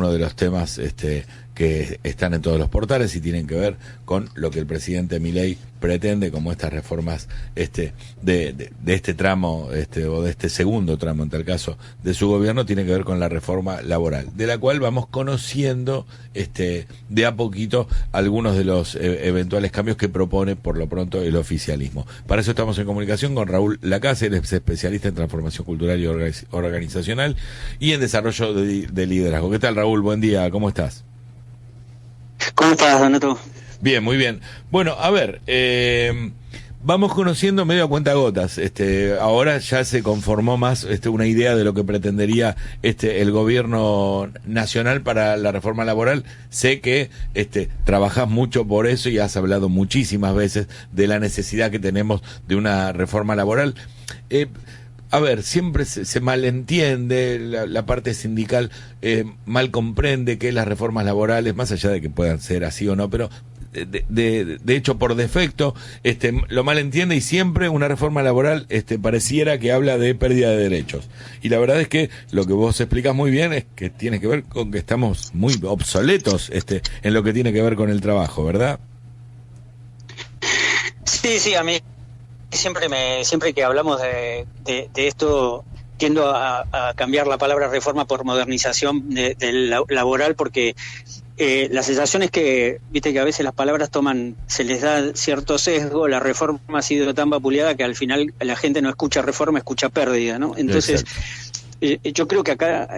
uno de los temas que están en todos los portales y tienen que ver con lo que el presidente Milei pretende, como estas reformas de este tramo, o de este segundo tramo, en tal caso, de su gobierno, tiene que ver con la reforma laboral, de la cual vamos conociendo de a poquito algunos de los eventuales cambios que propone por lo pronto el oficialismo. Para eso estamos en comunicación con Raúl Lacase, él es especialista en transformación cultural y organizacional y en desarrollo de liderazgo. ¿Qué tal, Raúl? Buen día, ¿cómo estás? ¿Cómo estás, Donato? Bien, muy bien. Bueno, a ver, vamos conociendo medio a cuentagotas. Ahora ya se conformó más una idea de lo que pretendería el gobierno nacional para la reforma laboral. Sé que trabajás mucho por eso y has hablado muchísimas veces de la necesidad que tenemos de una reforma laboral. A ver, siempre se malentiende, la parte sindical mal comprende que las reformas laborales, más allá de que puedan ser así o no, pero de hecho por defecto lo malentiende, y siempre una reforma laboral pareciera que habla de pérdida de derechos. Y la verdad es que lo que vos explicás muy bien es que tiene que ver con que estamos muy obsoletos en lo que tiene que ver con el trabajo, ¿verdad? Sí, a mí siempre que hablamos de esto tiendo a cambiar la palabra reforma por modernización del laboral, porque la sensación es que, viste, que a veces las palabras se les da cierto sesgo. La reforma ha sido tan vapuleada que al final la gente no escucha reforma, escucha pérdida, ¿no? Entonces, yo creo que acá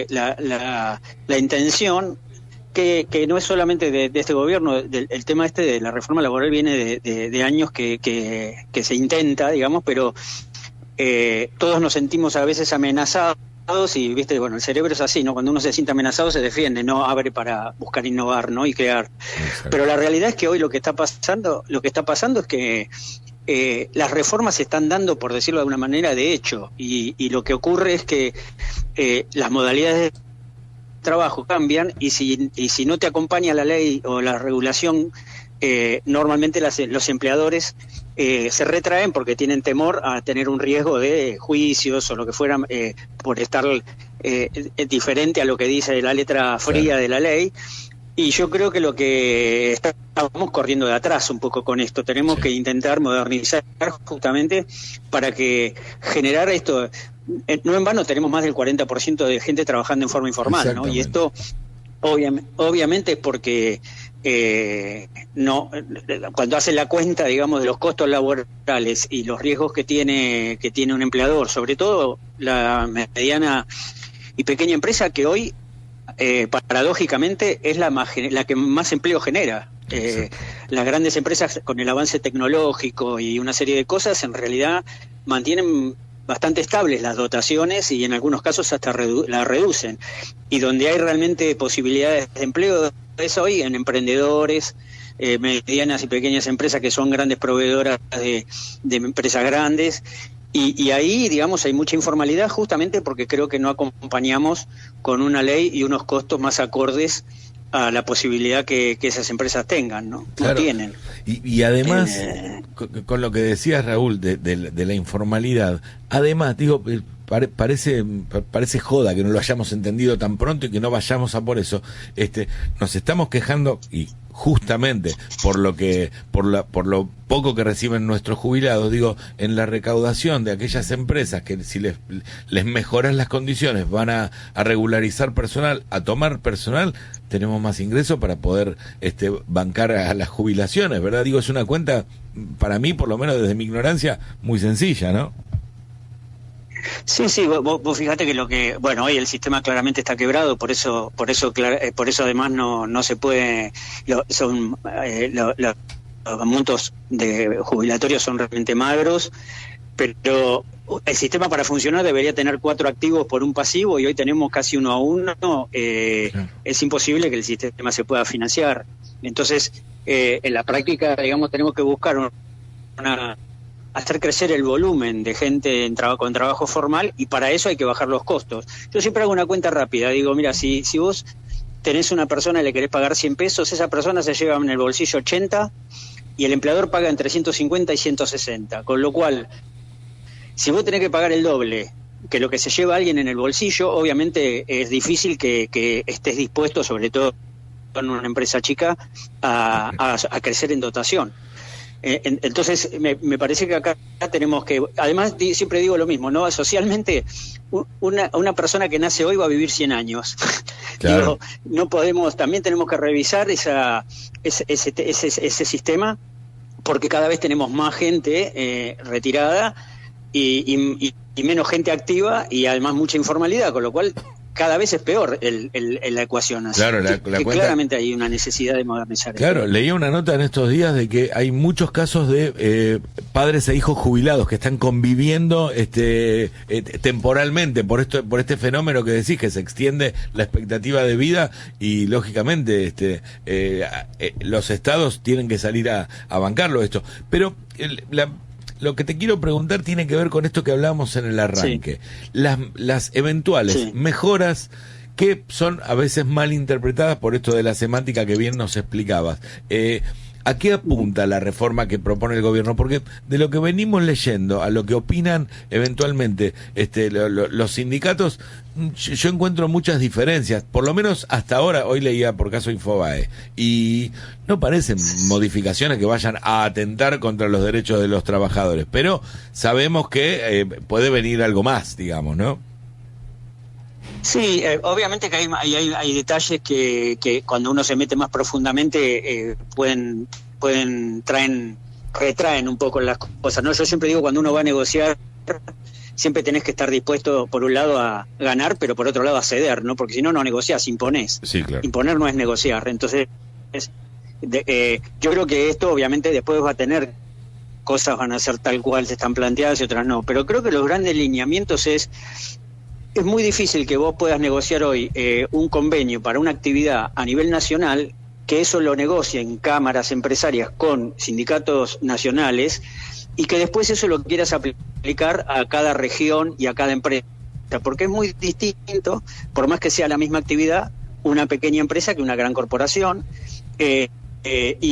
la intención, que no es solamente de este gobierno, el tema de la reforma laboral viene de años que se intenta, digamos, pero todos nos sentimos a veces amenazados y, viste, bueno, el cerebro es así, ¿no? Cuando uno se siente amenazado se defiende, no abre para buscar innovar, ¿no? Y crear. Exacto. Pero la realidad es que hoy lo que está pasando es que las reformas se están dando, por decirlo de alguna manera, de hecho, y lo que ocurre es que las modalidades de trabajo cambian, y si no te acompaña la ley o la regulación, normalmente los empleadores se retraen porque tienen temor a tener un riesgo de juicios o lo que fuera, por estar diferente a lo que dice la letra fría de la ley. Y yo creo que lo que estamos corriendo de atrás un poco con esto, tenemos que intentar modernizar justamente para que generar esto. No en vano tenemos más del 40% de gente trabajando en forma informal, ¿no? Y esto obviamente es porque cuando hacen la cuenta, digamos, de los costos laborales y los riesgos que tiene un empleador, sobre todo la mediana y pequeña empresa, que hoy paradójicamente es la que más empleo genera. Las grandes empresas, con el avance tecnológico y una serie de cosas, en realidad mantienen bastante estables las dotaciones y en algunos casos hasta la reducen. Y donde hay realmente posibilidades de empleo es hoy en emprendedores, medianas y pequeñas empresas que son grandes proveedoras de empresas grandes. Y ahí, digamos, hay mucha informalidad, justamente porque creo que no acompañamos con una ley y unos costos más acordes a la posibilidad que esas empresas tengan, ¿no? Claro. No tienen. Y además, con lo que decías, Raúl, de la informalidad, además, digo, parece joda que no lo hayamos entendido tan pronto y que no vayamos a por eso. Nos estamos quejando, y justamente por lo poco que reciben nuestros jubilados, digo, en la recaudación de aquellas empresas que si les mejoran las condiciones van a regularizar personal, a tomar personal, tenemos más ingresos para poder bancar a las jubilaciones, ¿verdad? Digo, es una cuenta, para mí, por lo menos desde mi ignorancia, muy sencilla, ¿no? Sí, vos fíjate que hoy el sistema claramente está quebrado, por eso además no se puede, los montos de jubilatorios son realmente magros, pero el sistema, para funcionar, debería tener 4 activos por un pasivo, y hoy tenemos casi 1 a 1. Claro. Es imposible que el sistema se pueda financiar. Entonces, en la práctica, digamos, tenemos que buscar hacer crecer el volumen de gente con trabajo formal, y para eso hay que bajar los costos. Yo siempre hago una cuenta rápida, digo, mira, si vos tenés una persona y le querés pagar 100 pesos, esa persona se lleva en el bolsillo 80 y el empleador paga entre 150 y 160, con lo cual, si vos tenés que pagar el doble que lo que se lleva alguien en el bolsillo, obviamente es difícil que estés dispuesto, sobre todo en una empresa chica, a crecer en dotación. Entonces, me parece que acá tenemos que, además siempre digo lo mismo, ¿no? Socialmente, una persona que nace hoy va a vivir 100 años. Claro. Digo, no podemos, también tenemos que revisar ese sistema, porque cada vez tenemos más gente retirada y menos gente activa, y además mucha informalidad, con lo cual cada vez es peor la ecuación. Así claro, la que cuenta... claramente hay una necesidad de modernizar. Claro, leía una nota en estos días de que hay muchos casos de padres e hijos jubilados que están conviviendo temporalmente por este fenómeno que decís, que se extiende la expectativa de vida, y lógicamente los estados tienen que salir a bancarlo esto. Pero lo que te quiero preguntar tiene que ver con esto que hablábamos en el arranque. Sí. Las eventuales mejoras que son a veces mal interpretadas por esto de la semántica que bien nos explicabas. ¿A qué apunta la reforma que propone el gobierno? Porque de lo que venimos leyendo a lo que opinan eventualmente los sindicatos, yo encuentro muchas diferencias, por lo menos hasta ahora. Hoy leía por caso Infobae, y no parecen modificaciones que vayan a atentar contra los derechos de los trabajadores, pero sabemos que puede venir algo más, digamos, ¿no? Sí, obviamente que hay detalles que cuando uno se mete más profundamente retraen un poco las cosas, ¿no? Yo siempre digo, cuando uno va a negociar, siempre tenés que estar dispuesto, por un lado, a ganar, pero por otro lado a ceder, ¿no? Porque si no, no negociás, imponés. Sí, claro. Imponer no es negociar. Entonces, yo creo que esto obviamente después va a tener cosas, van a ser tal cual se están planteadas y otras no, pero creo que los grandes lineamientos es muy difícil que vos puedas negociar hoy un convenio para una actividad a nivel nacional, que eso lo negocien cámaras empresarias con sindicatos nacionales, y que después eso lo quieras aplicar a cada región y a cada empresa, porque es muy distinto, por más que sea la misma actividad, una pequeña empresa que una gran corporación, y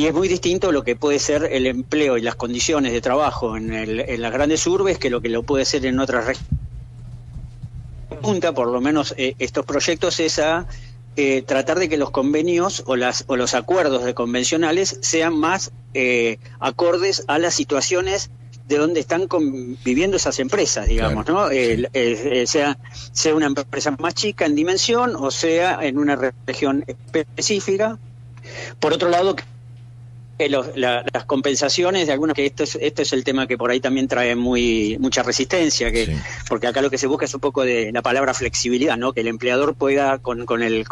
es muy distinto lo que puede ser el empleo y las condiciones de trabajo en las grandes urbes que lo puede ser en otras regiones. Punta, por lo menos estos proyectos, es a tratar de que los convenios o los acuerdos de convencionales sean más acordes a las situaciones de donde están viviendo esas empresas, digamos, claro, ¿no? Sí. Sea una empresa más chica en dimensión o sea en una región específica. Por otro lado, las compensaciones de algunas, que esto es el tema que por ahí también trae mucha resistencia, sí. Porque acá lo que se busca es un poco de la palabra flexibilidad, ¿no? Que el empleador pueda con el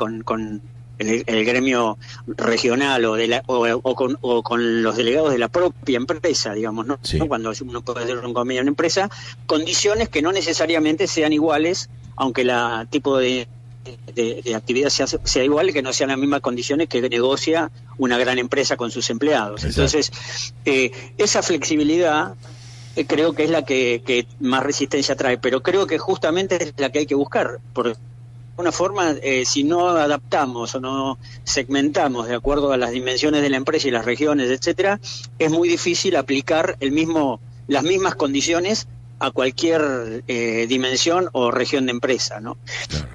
gremio regional o con los delegados de la propia empresa, digamos, ¿no? Sí. Cuando uno puede hacer un convenio en una empresa, condiciones que no necesariamente sean iguales, aunque la tipo de actividad sea igual, que no sean las mismas condiciones que negocia una gran empresa con sus empleados. Exacto. Entonces, esa flexibilidad creo que es la que más resistencia trae, pero creo que justamente es la que hay que buscar, porque de alguna forma, si no adaptamos o no segmentamos de acuerdo a las dimensiones de la empresa y las regiones, etcétera, es muy difícil aplicar las mismas condiciones a cualquier dimensión o región de empresa, ¿no? Claro.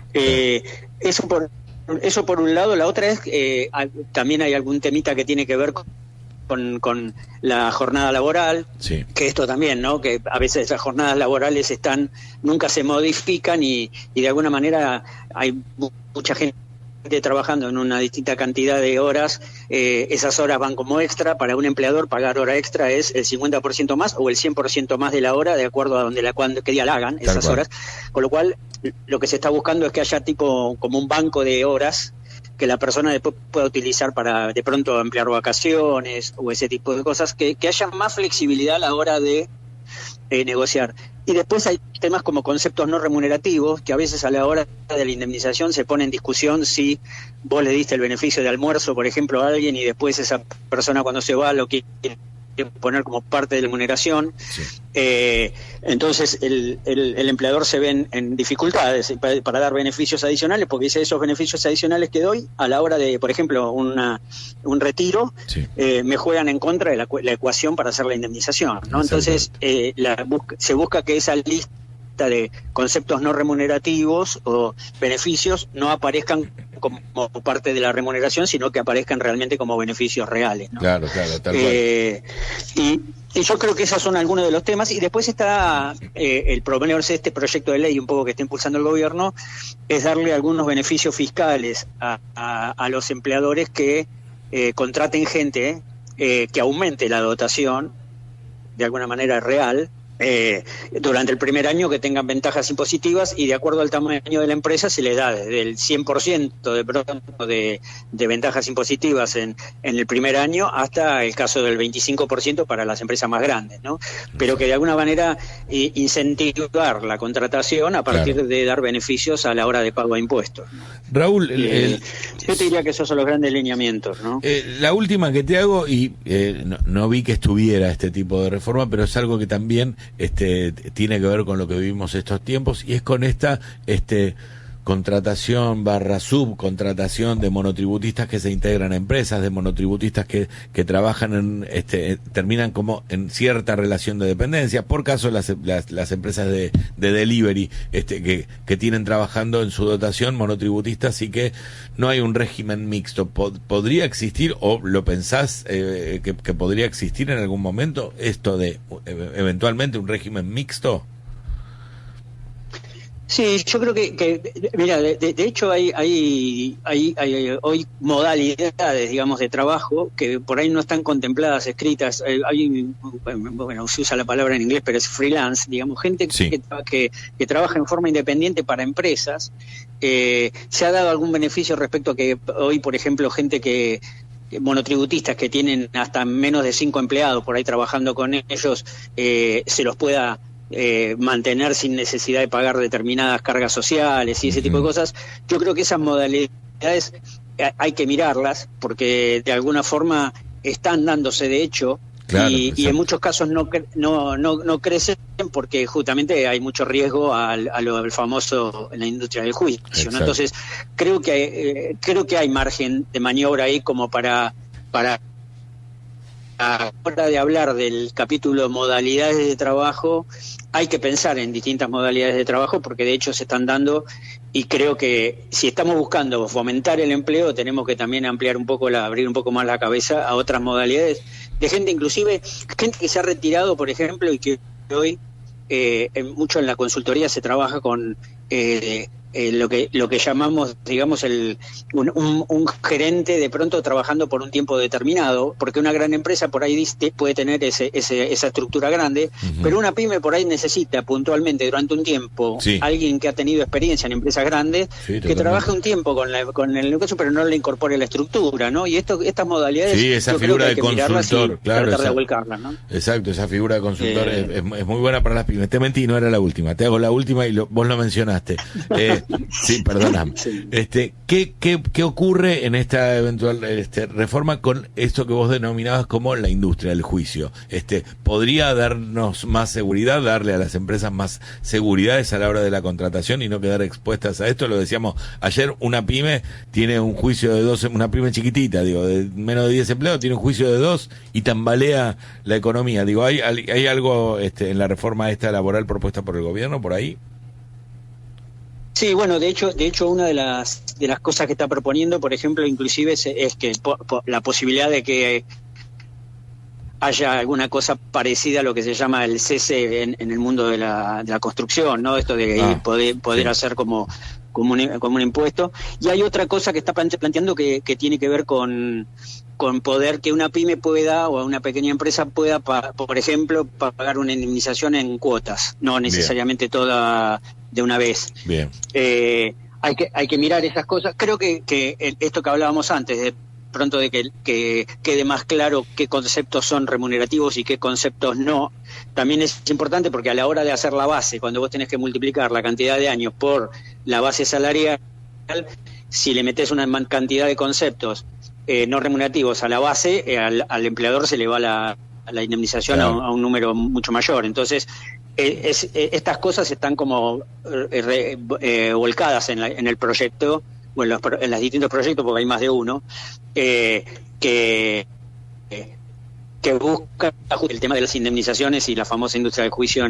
Eso por un lado. La otra es también hay algún temita que tiene que ver con la jornada laboral, sí. Que esto también, ¿no? Que a veces las jornadas laborales nunca se modifican y de alguna manera hay mucha gente trabajando en una distinta cantidad de horas, esas horas van como extra. Para un empleador pagar hora extra es el 50% más o el 100% más de la hora, de acuerdo a qué día la hagan esas horas, con lo cual lo que se está buscando es que haya como un banco de horas que la persona después pueda utilizar para de pronto emplear vacaciones o ese tipo de cosas, que haya más flexibilidad a la hora de negociar. Y después hay temas como conceptos no remunerativos, que a veces a la hora de la indemnización se pone en discusión si vos le diste el beneficio de almuerzo, por ejemplo, a alguien, y después esa persona cuando se va lo quiere poner como parte de la remuneración. Sí. Entonces el empleador se ve en dificultades para dar beneficios adicionales, porque dice, esos beneficios adicionales que doy a la hora de, por ejemplo, un retiro, sí. Me juegan en contra de la ecuación para hacer la indemnización, ¿no? Entonces se busca que esa lista lista de conceptos no remunerativos o beneficios no aparezcan como parte de la remuneración, sino que aparezcan realmente como beneficios reales, ¿no? Claro, tal cual. Y yo creo que esos son algunos de los temas, y después está el problema de este proyecto de ley un poco que está impulsando el gobierno, es darle algunos beneficios fiscales a los empleadores que contraten gente, que aumente la dotación de alguna manera real durante el primer año, que tengan ventajas impositivas, y de acuerdo al tamaño de la empresa se les da desde el 100% de pronto de ventajas impositivas en el primer año hasta el caso del 25% para las empresas más grandes, ¿no? Pero que de alguna manera incentivar la contratación a partir de dar beneficios a la hora de pago de impuestos, ¿no? Raúl, yo te diría que esos son los grandes lineamientos, ¿no? La última que te hago, y no vi que estuviera este tipo de reforma, pero es algo que también tiene que ver con lo que vivimos estos tiempos, y es con esta contratación / subcontratación de monotributistas que se integran a empresas, de monotributistas que trabajan terminan como en cierta relación de dependencia. Por caso las empresas de delivery que tienen trabajando en su dotación monotributistas, y que no hay un régimen mixto. ¿Podría existir, o lo pensás que podría existir en algún momento esto de eventualmente un régimen mixto? Sí, yo creo que mira, de hecho hay hoy modalidades, digamos, de trabajo que por ahí no están contempladas, escritas. Bueno, se usa la palabra en inglés, pero es freelance, digamos, gente que trabaja en forma independiente para empresas. Se ha dado algún beneficio respecto a que hoy, por ejemplo, gente monotributistas que tienen hasta menos de 5 empleados por ahí trabajando con ellos, se los pueda mantener sin necesidad de pagar determinadas cargas sociales y ese tipo de cosas. Yo creo que esas modalidades hay que mirarlas, porque de alguna forma están dándose de hecho. Claro, y en muchos casos no crecen, porque justamente hay mucho riesgo al lo famoso en la industria del juicio, ¿no? Entonces creo que hay margen de maniobra ahí como para a la hora de hablar del capítulo modalidades de trabajo. Hay que pensar en distintas modalidades de trabajo, porque de hecho se están dando, y creo que si estamos buscando fomentar el empleo, tenemos que también abrir un poco más la cabeza a otras modalidades de gente, inclusive gente que se ha retirado, por ejemplo, y que hoy mucho en la consultoría se trabaja con lo que llamamos, digamos, un gerente de pronto trabajando por un tiempo determinado, porque una gran empresa por ahí puede tener esa estructura grande, pero una pyme por ahí necesita puntualmente durante un tiempo alguien que ha tenido experiencia en empresas grandes, que trabaje un tiempo con el negocio, pero no le incorpore la estructura, ¿no? Y estas modalidades, esa figura de consultor, claro, tratar de volcarlas, ¿no? Exacto, esa figura de consultor es muy buena para las pymes. Te mentí, no era la última, te hago la última y vos lo mencionaste. Sí, perdona. ¿Qué ocurre en esta eventual reforma con esto que vos denominabas como la industria del juicio? ¿Podría darnos más seguridad, darle a las empresas más seguridades a la hora de la contratación y no quedar expuestas a esto? Lo decíamos ayer, una pyme tiene un juicio de 12, una pyme chiquitita, de menos de 10 empleados, tiene un juicio de 2 y tambalea la economía. ¿Hay algo en la reforma esta laboral propuesta por el gobierno por ahí? Sí, bueno, de hecho una de las cosas que está proponiendo, por ejemplo, inclusive es que la posibilidad de que haya alguna cosa parecida a lo que se llama el cese en el mundo de la construcción, ¿no? Esto de poder hacer como un impuesto. Y hay otra cosa que está planteando que tiene que ver con poder que una pyme pueda, o una pequeña empresa pueda, por ejemplo, pagar una indemnización en cuotas, no necesariamente toda de una vez. Bien. Hay que mirar esas cosas. Creo que esto que hablábamos antes, de pronto de que quede más claro qué conceptos son remunerativos y qué conceptos no, también es importante, porque a la hora de hacer la base, cuando vos tenés que multiplicar la cantidad de años por la base salarial, si le metés una cantidad de conceptos no remunerativos a la base, al empleador se le va la indemnización a un número mucho mayor. Entonces, estas cosas están como volcadas en el proyecto, o en los distintos proyectos, porque hay más de uno, que que busca el tema de las indemnizaciones y la famosa industria del juicio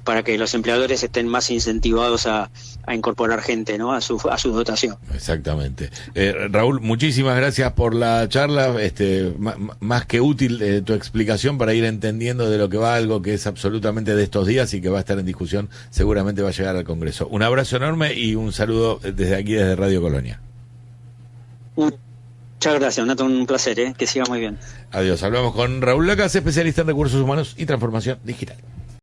para que los empleadores estén más incentivados a incorporar gente, ¿no? a su dotación. Exactamente. Raúl, muchísimas gracias por la charla, más que útil tu explicación para ir entendiendo de lo que va, algo que es absolutamente de estos días y que va a estar en discusión, seguramente va a llegar al Congreso. Un abrazo enorme y un saludo desde aquí, desde Radio Colonia. Muchas gracias, Nato, un placer, que siga muy bien. Adiós. Hablamos con Raúl Lacas, especialista en recursos humanos y transformación digital.